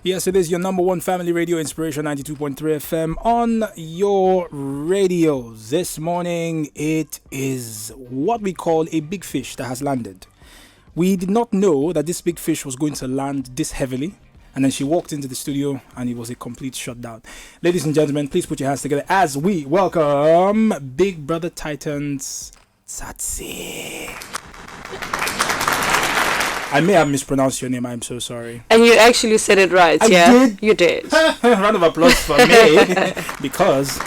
Yes, it is your number one family radio, Inspiration 92.3 FM on your radio. This morning, it is what we call a big fish that has landed. We did not know that this big fish was going to land this heavily. And then she walked into the studio and it was a complete shutdown. Ladies and gentlemen, please put your hands together as we welcome Big Brother Titans Tsatsii. I may have mispronounced your name. I'm so sorry. And you actually said it right. I did? You did. Round of applause for me because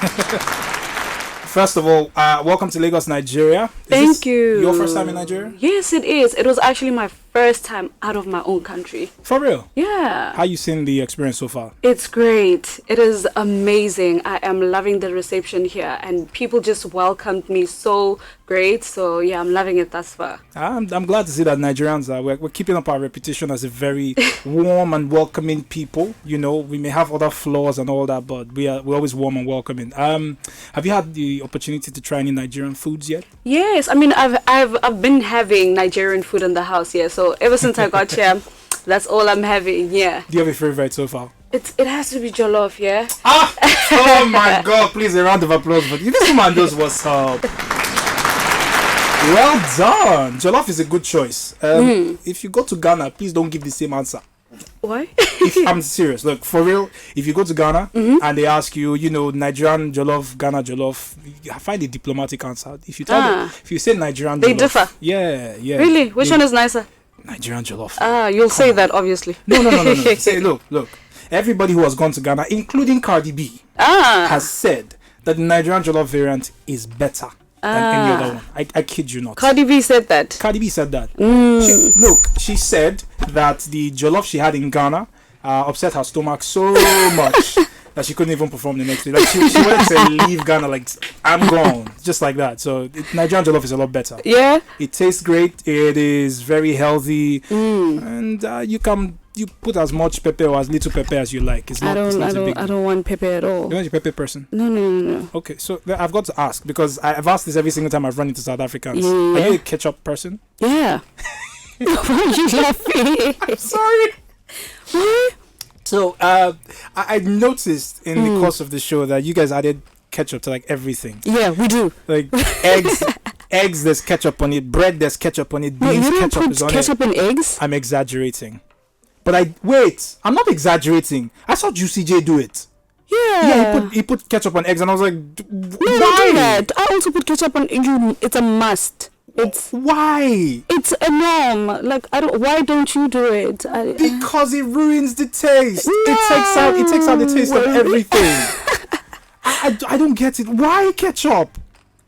first of all, welcome to Lagos, Nigeria. Thank you. Your first time in Nigeria? Yes, it is. It was actually my first time out of my own country. For real? Yeah. How you seen the experience so far? It's great. It is amazing. I am loving the reception here and people just welcomed me so great. So yeah, I'm loving it thus far. I'm glad to see that Nigerians we're keeping up our reputation as a very warm and welcoming people. You know, we may have other flaws and all that, but we're always warm and welcoming. Have you had the opportunity to try any Nigerian foods yet? Yes, I mean I've been having Nigerian food in the house, yeah. So ever since I got here, that's all I'm having, yeah. Do you have a favorite so far? It has to be jollof, yeah. Oh my God! Please, a round of applause for this woman. Knows what's up. Well done. Jollof is a good choice. If you go to Ghana, please don't give the same answer. Why? I'm serious. Look, for real, if you go to Ghana and they ask you, Nigerian jollof, Ghana jollof, find a diplomatic answer. If you tell if you say Nigerian jollof, they differ. Yeah. Really? Which one is nicer? Nigerian jollof. You'll say that, obviously. No. Say, look. Everybody who has gone to Ghana, including Cardi B, has said that the Nigerian jollof variant is better than any other one. I kid you not. Cardi B said that. She said that the jollof she had in Ghana upset her stomach so much that she couldn't even perform the next day. Like she wanted to leave Ghana, like, I'm gone, just like that. So Nigerian jollof is a lot better. Yeah. It tastes great. It is very healthy, and you put as much pepper or as little pepper as you like. I don't want pepper at all. You're not a pepper person? No. Okay, so I've got to ask, because I've asked this every single time I've run into South Africans. Yeah. Are you a ketchup person? Yeah. Why are you laughing? I'm sorry. What? So I noticed in the course of the show that you guys added ketchup to like everything. Yeah, we do. Like eggs, there's ketchup on it. Bread, there's ketchup on it. Beans, ketchup is on it. Ketchup and eggs? I'm exaggerating. But I'm not exaggerating. I saw Juicy J do it. Yeah, he put ketchup on eggs, and I was like, no, why? I do that. I also put ketchup on eggs. It's a must. Why? It's a norm. Like, why don't you do it? Because it ruins the taste. No. It takes out the taste of everything. I don't get it. Why ketchup?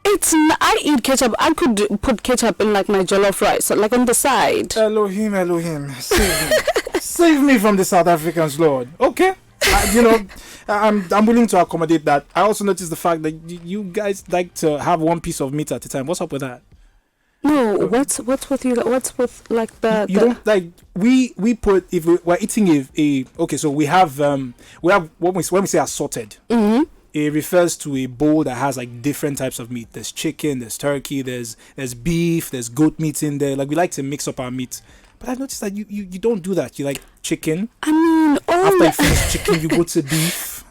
I eat ketchup. I could put ketchup in like my jollof rice, like on the side. Elohim, save me from the South Africans, Lord. Okay, I'm willing to accommodate that. I also noticed the fact that you guys like to have one piece of meat at a time. What's up with that? No, what's with you? What's with like the? You don't like we put, if we're eating so we have when we say assorted. It refers to a bowl that has like different types of meat. There's chicken, there's turkey, there's beef, there's goat meat in there. Like, we like to mix up our meat. But I've noticed that you don't do that. You like chicken. I mean, after you finish chicken, you go to beef.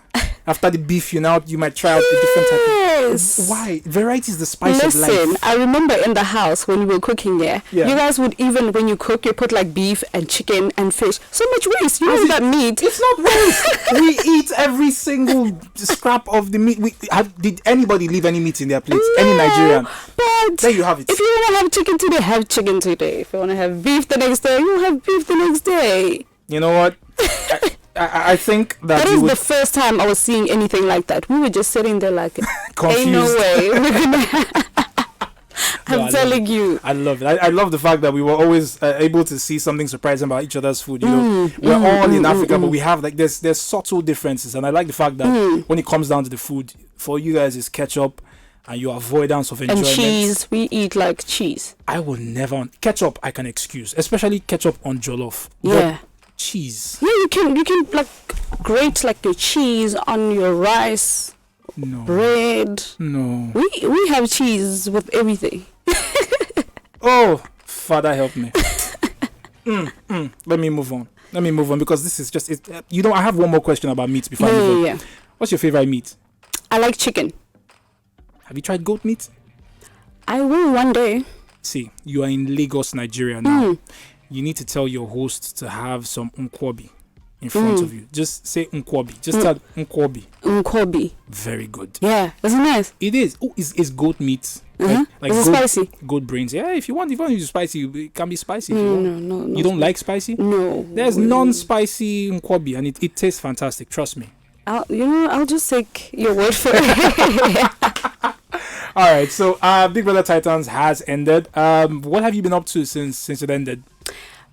After the beef, you might try out the different type of... Why? Variety is the spice of life. Listen, I remember in the house when we were cooking, you guys would, even when you cook, you put like beef and chicken and fish. So much waste. You know that meat. It's not waste. We eat every single scrap of the meat. Did anybody leave any meat in their plates? No, any Nigerian? But there you have it. If you want to have chicken today, have chicken today. If you want to have beef the next day, you have beef the next day. You know what? I think that is the first time I was seeing anything like that. We were just sitting there like, confused. Ain't no way. I'm telling you. I love it. I love the fact that we were always able to see something surprising about each other's food. We're all in Africa, but we have like there's subtle differences, and I like the fact that when it comes down to the food, for you guys it's ketchup and your avoidance of enjoyment. And cheese. We eat like cheese. I will never ketchup. I can excuse, especially ketchup on jollof. Yeah. But cheese. Yeah, you can like grate like your cheese on your rice. No. Bread. No. We have cheese with everything. Oh, Father help me. Let me move on. let me move on because this is just it. I have one more question about meat before I move on. Yeah. What's your favorite meat? I like chicken. Have you tried goat meat? I will one day. See, you are in Lagos, Nigeria now. You need to tell your host to have some nkwobi in front of you. Just say nkwobi. Just tell nkwobi. Nkwobi. Very good. Yeah, isn't it nice? It is. Oh, is goat meat. Like is it spicy? Goat brains. Yeah, if you want to use spicy, it can be spicy. If you want. No. You don't like spicy? No. There's non-spicy nkwobi and it tastes fantastic. Trust me. I'll just take your word for it. All right, so Big Brother Titans has ended. What have you been up to since it ended?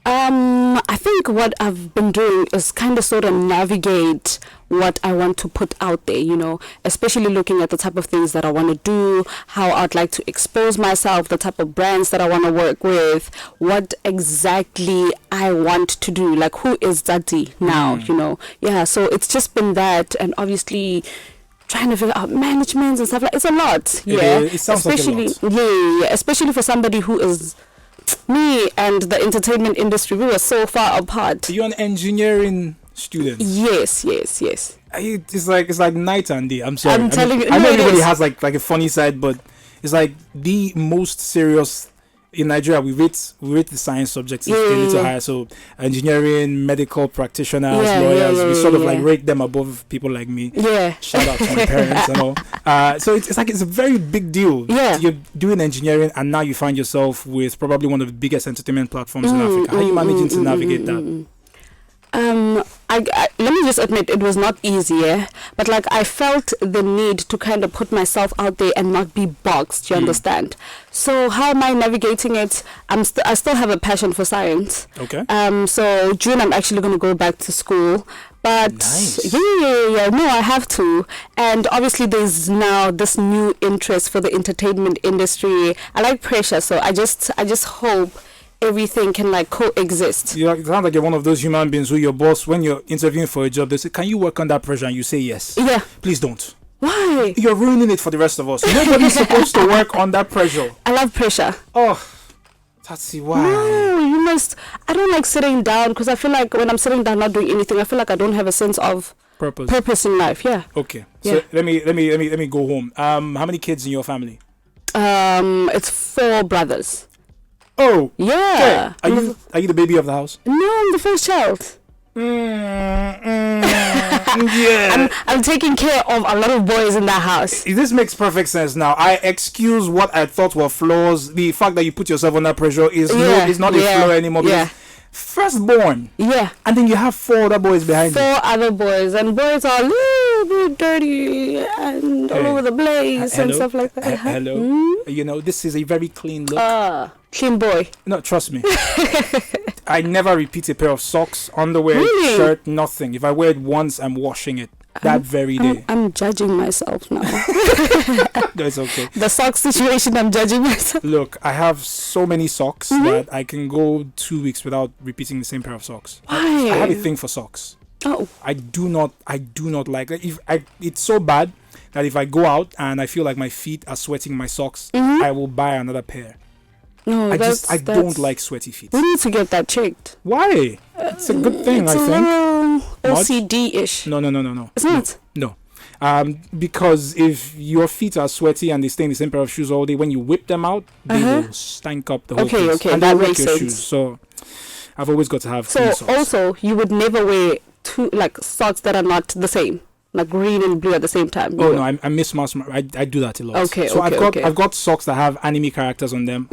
I think what I've been doing is kind of sort of navigate what I want to put out there, especially looking at the type of things that I want to do, how I'd like to expose myself, the type of brands that I want to work with, what exactly I want to do, like who is Tsatsii now, Yeah, so it's just been that, and obviously trying to figure out management and stuff like it's a lot. It sounds especially like a lot. Yeah, especially for somebody who is me and the entertainment industry. We were so far apart. You're an engineering student. Yes. It's like night and day. I'm sorry. I'm telling you. I know everybody has like a funny side, but it's like the most serious in Nigeria. We rate the science subjects a little higher. So engineering, medical practitioners, lawyers, we sort of like rate them above people like me. Yeah. Shout out to my parents and all. So it's a very big deal. Yeah. You're doing engineering and now you find yourself with probably one of the biggest entertainment platforms in Africa. How are you managing to navigate that? Let me just admit it was not easy, but like I felt the need to kind of put myself out there and not be boxed. You understand? So how am I navigating it? I still have a passion for science. Okay. So June I'm actually going to go back to school. But nice. No, I have to. And obviously there's now this new interest for the entertainment industry. I like pressure, so I just hope everything can like coexist. It sounds like you're one of those human beings who your boss, when you're interviewing for a job, they say, "Can you work under pressure?" and you say yes. Yeah. Please don't. Why? You're ruining it for the rest of us. Nobody's supposed to work under pressure. I love pressure. Oh, Tsatsii, why? No, you must. I don't like sitting down because I feel like when I'm sitting down not doing anything, I feel like I don't have a sense of purpose in life. Yeah. Okay. So let me go home. How many kids in your family? It's 4 brothers. Oh, yeah. Okay. Are you the baby of the house? No, I'm the first child. Yeah. I'm taking care of a lot of boys in that house. This makes perfect sense now. I excuse what I thought were flaws. The fact that you put yourself under pressure is not a flaw anymore. Yeah. Firstborn. Yeah. And then you have 4 other boys behind you. 4 other boys, and boys are a little bit dirty and all over the place and stuff like that. Hello. This is a very clean look. Clean boy. No, trust me. I never repeat a pair of socks, underwear, shirt, nothing. If I wear it once, I'm washing it that very day. I'm judging myself now. No, it's okay. The sock situation, I'm judging myself. Look, I have so many socks that I can go 2 weeks without repeating the same pair of socks. Why? I have a thing for socks. Oh. I do not like it's so bad that if I go out and I feel like my feet are sweating my socks, I will buy another pair. No, I don't like sweaty feet. We need to get that checked. Why? It's a good thing, I think. It's a little OCD-ish. No. It's not? No. Because if your feet are sweaty and they stay in the same pair of shoes all day, when you whip them out, they will stank up the whole place. Okay, and that wreck makes your sense. shoes. So I've always got to have clean socks. Also, you would never wear 2 socks that are not the same. Like green and blue at the same time. Oh no, I mismatch. I do that a lot. Okay, so okay, I've got socks that have anime characters on them.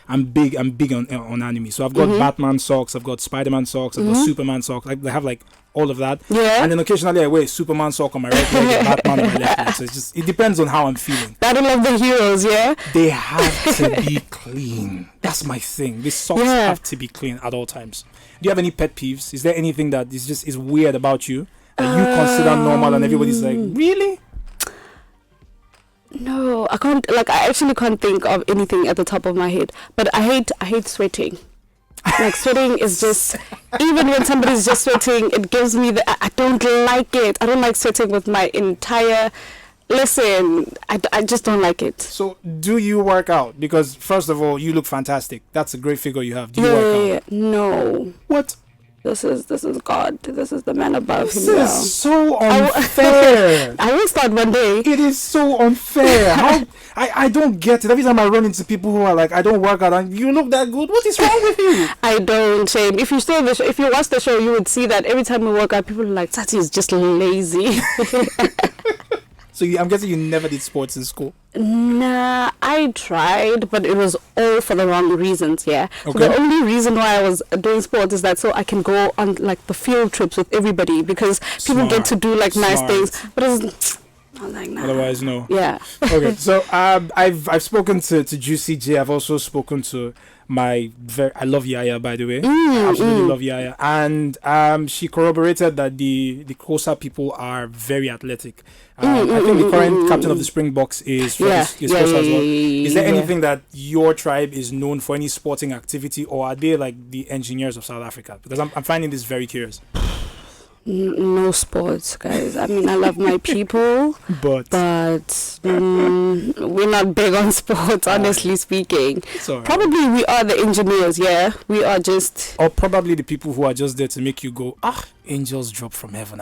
I'm big on anime. So I've got Batman socks, I've got Spider-Man socks, I've got Superman socks. They have like all of that. Yeah. And then occasionally I wear a Superman sock on my right leg and Batman on my left leg. So it depends on how I'm feeling. Battle of the heroes, yeah. They have to be clean. That's my thing. These socks have to be clean at all times. Do you have any pet peeves? Is there anything that is weird about you that you consider normal and everybody's like, really? No, I can't. I actually can't think of anything at the top of my head. But I hate sweating. Like sweating is just, even when somebody's just sweating, it gives me I don't like it. I don't like sweating with my entire. Listen, I just don't like it. So, do you work out? Because first of all, you look fantastic. That's a great figure you have. Do you work out? No. What? this is God. This is the man above This him. is so unfair. I will start one day. It is so unfair. How I don't get it. Every time I run into people who are like, I don't work out, and you look that good. What is wrong with you? I don't, shame. If you saw the show, if you watch the show, you would see that every time we work out, people are like, Tsatsii is just lazy. So I'm guessing you never did sports in school. Nah, I tried, but it was all for the wrong reasons. Yeah. Okay. So the only reason why I was doing sports is that so I can go on like the field trips with everybody, because people get to do like nice things. But it's I was like, nah. Otherwise, no. Yeah. Okay. So I've spoken to Juicy J. I've also spoken to I love Yaya, by the way. I absolutely love Yaya, and she corroborated that the Xhosa people are very athletic. I think the current captain of the Springboks is Xhosa as well. Is there anything that your tribe is known for, any sporting activity, or are they like the engineers of South Africa? Because I'm finding this very curious. No sports, guys. I mean, I love my people, but we're not big on sports, honestly speaking. Probably we are the engineers, yeah. We are just... Or probably the people who are just there to make you go, angels drop from heaven.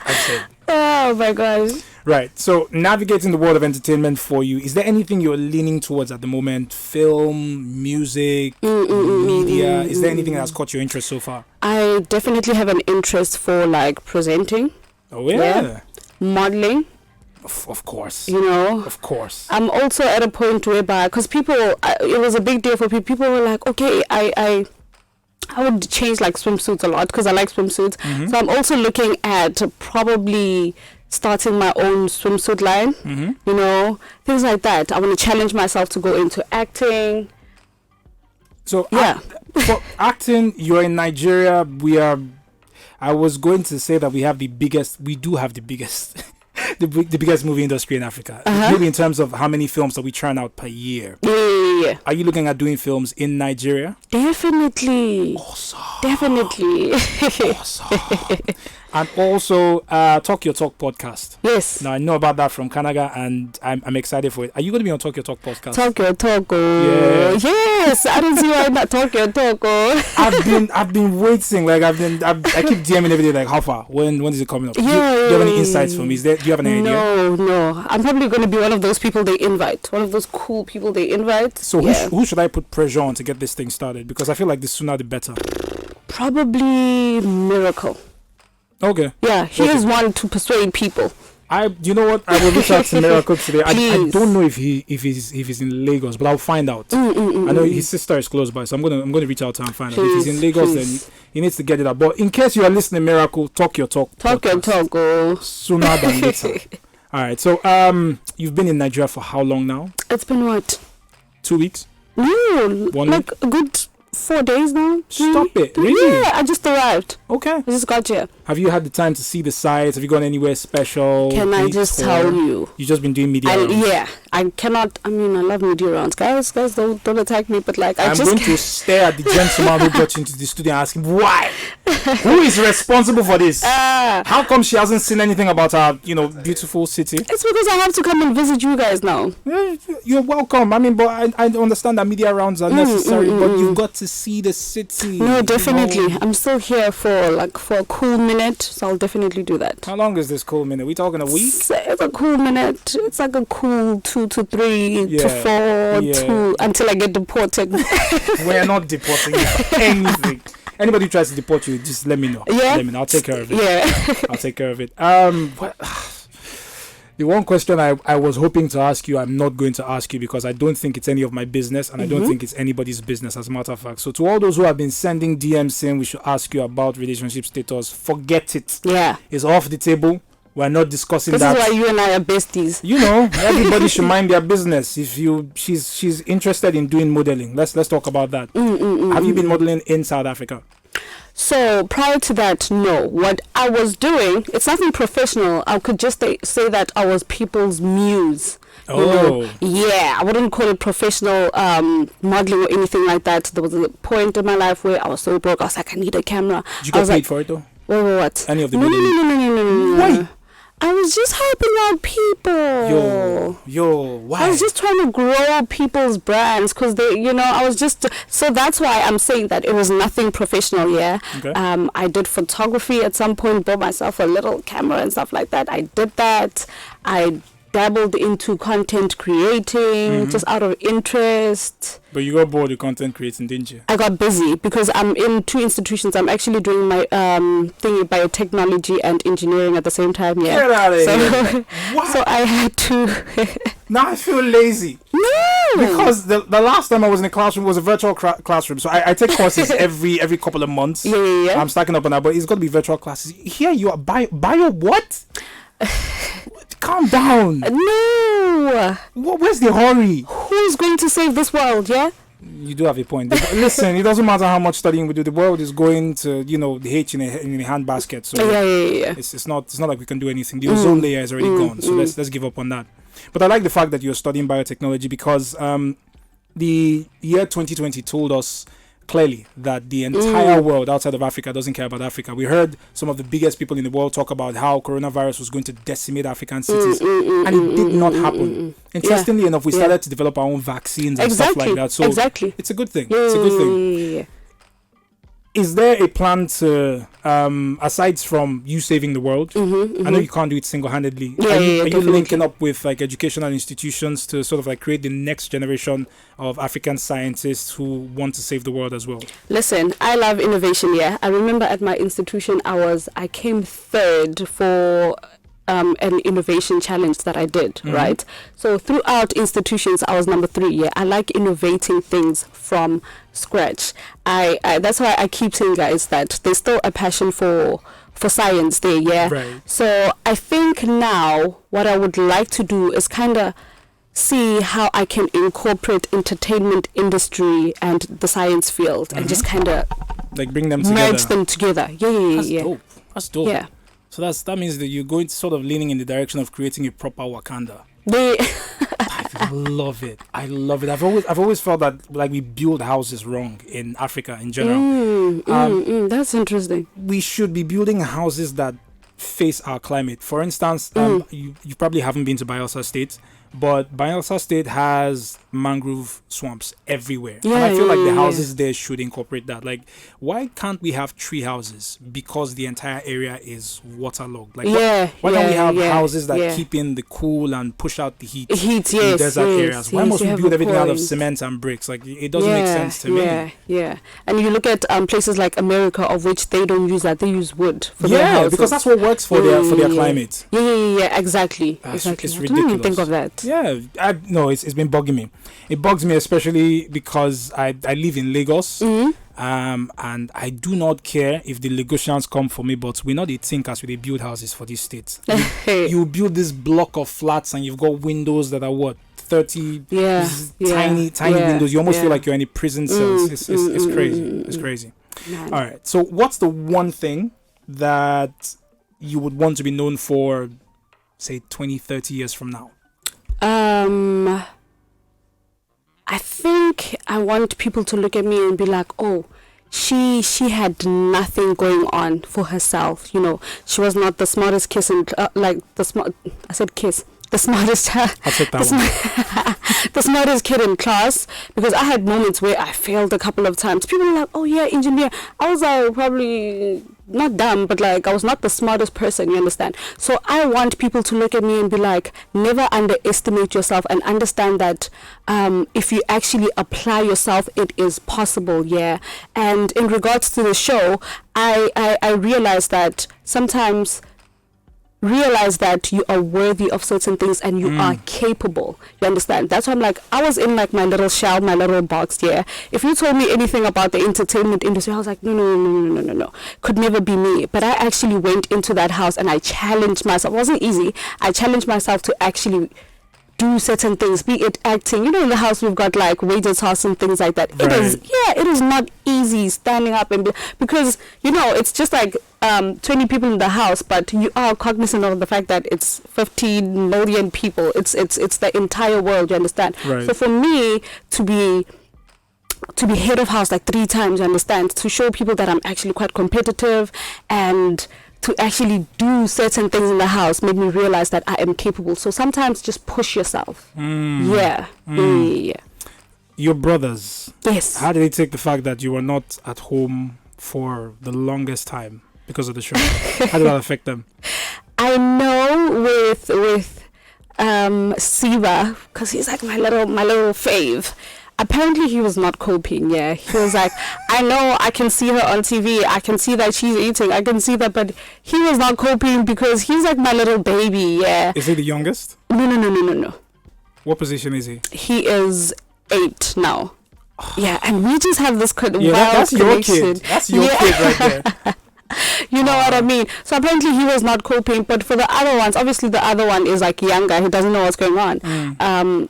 I'd say. Oh my gosh. Right. So navigating the world of entertainment for you, is there anything you're leaning towards at the moment? Film, music, media? Is there anything that has caught your interest so far? I definitely have an interest for like presenting. Oh yeah. Modeling. Of course. You know. Of course. I'm also at a point whereby, because people, it was a big deal for people. People were like, okay, I would change like swimsuits a lot because I like swimsuits. So I'm also looking at probably starting my own swimsuit line, you know, things like that. I want to challenge myself to go into acting. So for acting, you're in Nigeria. I was going to say that we do have the biggest the biggest movie industry in Africa. Maybe in terms of how many films that we churn out per year. Yeah. Are you looking at doing films in Nigeria? Definitely. Awesome. Definitely. Awesome. And also, Talk Your Talk podcast. Yes. Now, I know about that from Canada, and I'm excited for it. Are you going to be on Talk Your Talk podcast? Talk Your Talk. Yeah. Yes. I don't see why not Talk Your Talk. I've been waiting. Like I keep DMing every day. Like, how far? When is it coming up? Yeah. Do you have any insights for me? Do you have any idea? No. I'm probably going to be one of those people they invite. One of those cool people they invite. So who should I put pressure on to get this thing started? Because I feel like the sooner the better. Probably Miracle. Okay. Yeah, he is one to persuade people. You know what? I will reach out to Miracle today. I don't know if he's in Lagos, but I'll find out. I know his sister is close by, so I'm gonna reach out to him and find out. If he's in Lagos, then he needs to get it out. But in case you are listening, Miracle, Talk Your Talk. Talk Your Talk. Sooner than later. All right. So you've been in Nigeria for how long now? It's been what? 2 weeks? No, 1 like week? a good 4 days now. Stop it. Really? Yeah, I just arrived. Okay. I just got here. Have you had the time to see the sites? Have you gone anywhere special? Can I just tell you? You've just been doing media rounds. Yeah, I cannot. I mean, I love media rounds. Guys, don't attack me, but like, I'm going to stare at the gentleman who got into the studio and ask him, why? Who is responsible for this? How come she hasn't seen anything about our, beautiful city? It's because I have to come and visit you guys now. You're welcome. I mean, but I understand that media rounds are necessary, but you've got to see the city. No, definitely. I'm still here for a cool minute, so I'll definitely do that. How long is this cool minute? We talking a week? It's a cool minute. It's like a cool 2 to 3 to 4 until I get deported. We're not deporting you for anything. Anybody who tries to deport you, just let me know. Yeah. Let me know. I'll take care of it. Yeah. I'll take care of it. The one question I was hoping to ask you, I'm not going to ask you because I don't think it's any of my business, and I don't think it's anybody's business, as a matter of fact. So to all those who have been sending DMs saying we should ask you about relationship status, forget it. Yeah. It's off the table. We're not discussing that. This is why you and I are besties. Everybody should mind their business. If she's interested in doing modeling, let's talk about that. Have you been modeling in South Africa? So prior to that, no. What I was doing, it's nothing professional. I could just say that I was people's muse. Yeah, I wouldn't call it professional modeling or anything like that. There was a point in my life where I was so broke. I was like, I need a camera. Did you get paid for it though? What? Any of the No. Why? I was just helping out people. Why? I was just trying to grow people's brands because they, I was just, so that's why I'm saying that it was nothing professional, yeah. Okay. I did photography at some point, bought myself a little camera and stuff like that. I did that. I dabbled into content creating just out of interest. But you got bored with content creating, didn't you? I got busy because I'm in 2 institutions. I'm actually doing my thing, biotechnology and engineering at the same time. Yeah. Get out of here. What? So I had to. Now I feel lazy. No. Because the last time I was in a classroom was a virtual classroom. So I take courses every couple of months. Yeah. I'm stacking up on that, but it's got to be virtual classes. Here you are, bio what? Calm down. No. Where's the hurry? Who's going to save this world, yeah? You do have a point. Listen, it doesn't matter how much studying we do. The world is going to, the H in a handbasket. So yeah. It's not like we can do anything. The ozone layer is already gone. So let's give up on that. But I like the fact that you're studying biotechnology because the year 2020 told us clearly that the entire world outside of Africa doesn't care about Africa. We heard some of the biggest people in the world talk about how coronavirus was going to decimate African cities, and it did not happen. Interestingly enough, we started to develop our own vaccines and stuff like that. So it's a good thing. It's a good thing. Is there a plan to, aside from you saving the world, I know you can't do it single-handedly, are you linking up with like educational institutions to sort of like create the next generation of African scientists who want to save the world as well? Listen, I love innovation, yeah. I remember at my institution, I came third for an innovation challenge that I did, right? So throughout institutions, I was number 3. Yeah, I like innovating things from scratch. I that's why I keep saying, guys, that there's still a passion for science there. Yeah. Right. So I think now what I would like to do is kind of see how I can incorporate entertainment industry and the science field and just kind of like bring them together. Merge them together. Yeah. That's dope. Yeah. So that means that you're going to sort of leaning in the direction of creating a proper Wakanda. I love it. I've always felt that like we build houses wrong in Africa in general. That's interesting. We should be building houses that face our climate. For instance, you probably haven't been to Bielsa State, but Bielsa State has mangrove swamps everywhere. And I feel like the houses there should incorporate that. Like, why can't we have tree houses? Because the entire area is waterlogged. Like, why don't we have houses that keep in the cool and push out the heat in desert areas? Why must we build everything out of cement and bricks? Like, it doesn't make sense to me. Yeah. And you look at places like America, of which they don't use that. They use wood for their houses. Because that's what works for their climate. Yeah, exactly. It's I ridiculous. didn't even think of that. Yeah, it's been bugging me. It bugs me especially because I live in Lagos, and I do not care if the Lagosians come for me, but we're not the thinkers with the build houses for this state. You build this block of flats and you've got windows that are what? 30 tiny windows. You almost feel like you're in a prison cells. It's crazy. It's crazy. Man. All right. So what's the one thing that you would want to be known for, say 20, 30 years from now? I think I want people to look at me and be like, oh, she had nothing going on for herself. She was not the smartest kiss in the smartest the smartest kid in class, because I had moments where I failed a couple of times. People were like, oh yeah, engineer. I was probably not dumb, but like I was not the smartest person, you understand? So I want people to look at me and be like, never underestimate yourself, and understand that if you actually apply yourself, it is possible. Yeah. And in regards to the show, I realized that sometimes realize that you are worthy of certain things and you are capable. You understand? That's why I'm like, I was in like my little shell, my little box. Yeah. If you told me anything about the entertainment industry, I was like, no. Could never be me. But I actually went into that house and I challenged myself. It wasn't easy. I challenged myself to actually do certain things, be it acting. In the house we've got like waiter tasks and things like that. Right. It is not easy standing up and because it's just like 20 people in the house, but you are cognizant of the fact that it's 15 million people. It's the entire world, you understand? Right. So for me to be head of house like 3 times, you understand, to show people that I'm actually quite competitive and to actually do certain things in the house made me realize that I am capable. So sometimes just push yourself. Yeah. Your brothers. Yes. How did they take the fact that you were not at home for the longest time because of the show? How did that affect them? I know with Siva, because he's like my little fave. Apparently he was not coping. Yeah, he was like, I know I can see her on TV, I can see that she's eating, I can see that, but he was not coping because he's like my little baby. Yeah. Is he the youngest? No. What position is he? He is 8 now. Yeah, and we just have this that's connection. Your kid. That's your kid right there. You know what I mean? So apparently he was not coping, but for the other ones, obviously the other one is like younger, he doesn't know what's going on.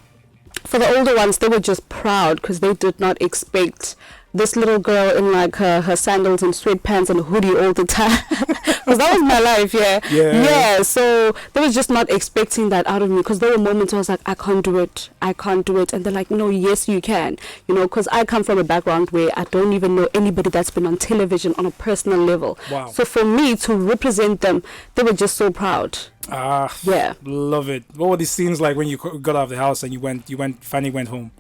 For the older ones, they were just proud because they did not expect this little girl in like her sandals and sweatpants and hoodie all the time. Because that was my life. Yeah, so they was just not expecting that out of me, because there were moments where I was like, I can't do it, and they're like, no, yes you can, you know, because I come from a background where I don't even know anybody that's been on television on a personal level. Wow. So for me to represent them, they were just so proud. Yeah, love it. What were the scenes like when you got out of the house and you finally went home?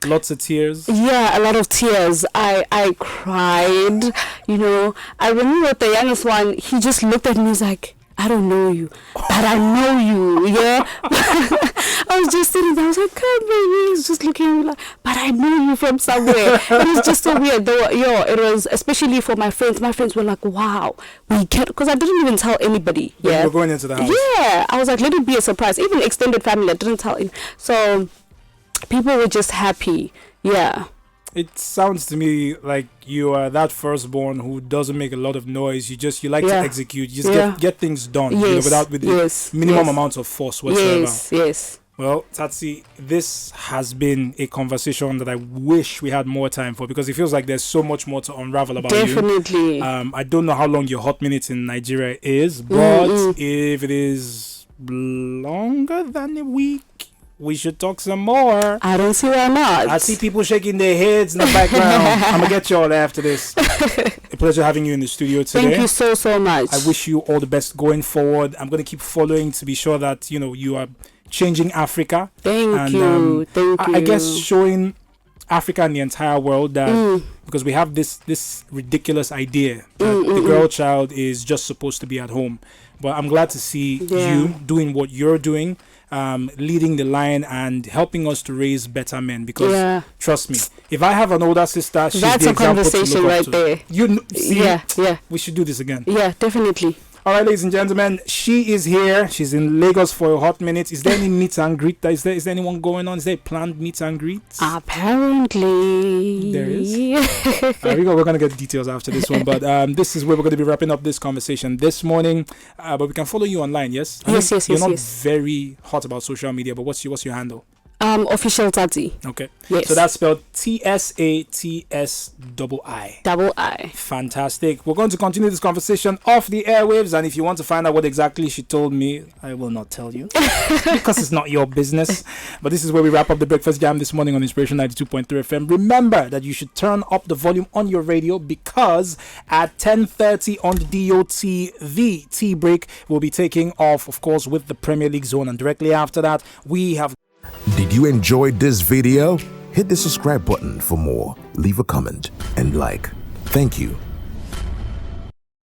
Lots of tears. Yeah, a lot of tears. I cried, you know. I remember the youngest one, he just looked at me, he's like, I don't know you, but I know you. Yeah. I was just sitting there, I was like, come baby. He's just looking at me like, but I know you from somewhere. It was just so weird. It was, especially for my friends. My friends were like, wow, we can't, because I didn't even tell anybody. Yeah. You were going into the house. Yeah. I was like, let it be a surprise. Even extended family, I didn't tell him. So people were just happy. Yeah. It sounds to me like you are that firstborn who doesn't make a lot of noise. You like to execute. You just get things done, yes. you know, with the minimum amounts of force whatsoever. Yes. Well, Tsatsii, this has been a conversation that I wish we had more time for, because it feels like there's so much more to unravel about you. Definitely. I don't know how long your hot minutes in Nigeria is, but if it is longer than a week, we should talk some more. I don't see why not. I see people shaking their heads in the background. I'm going to get you all after this. A pleasure having you in the studio today. Thank you so much. I wish you all the best going forward. I'm going to keep following to be sure that, you know, you are changing Africa. Thank you. I guess showing Africa and the entire world that, because we have this ridiculous idea that the girl child is just supposed to be at home. But I'm glad to see you doing what you're doing. Leading the line and helping us to raise better men, because trust me, if I have an older sister, she's that's the a example conversation to look right up to. there. You see, yeah, we should do this again. Yeah, definitely. All right, ladies and gentlemen, she is here. She's in Lagos for a hot minute. Is there any meet and greet? Is there anyone going on? Is there a planned meet and greet? Apparently there is. We're going to get details after this one, but this is where we're going to be wrapping up this conversation this morning. But we can follow you online, yes? Yes. You're not very hot about social media, but what's your handle? Official Tsatsii. Okay. Yes. So that's spelled Tsatsii. II. Fantastic. We're going to continue this conversation off the airwaves, and if you want to find out what exactly she told me, I will not tell you because it's not your business. But this is where we wrap up the breakfast jam this morning on Inspiration 92.3 FM. Remember that you should turn up the volume on your radio, because at 10:30 on the DOT, the tea break will be taking off, of course, with the Premier League zone, and directly after that, we have. Did you enjoy this video? Hit the subscribe button for more, leave a comment, and like. Thank you.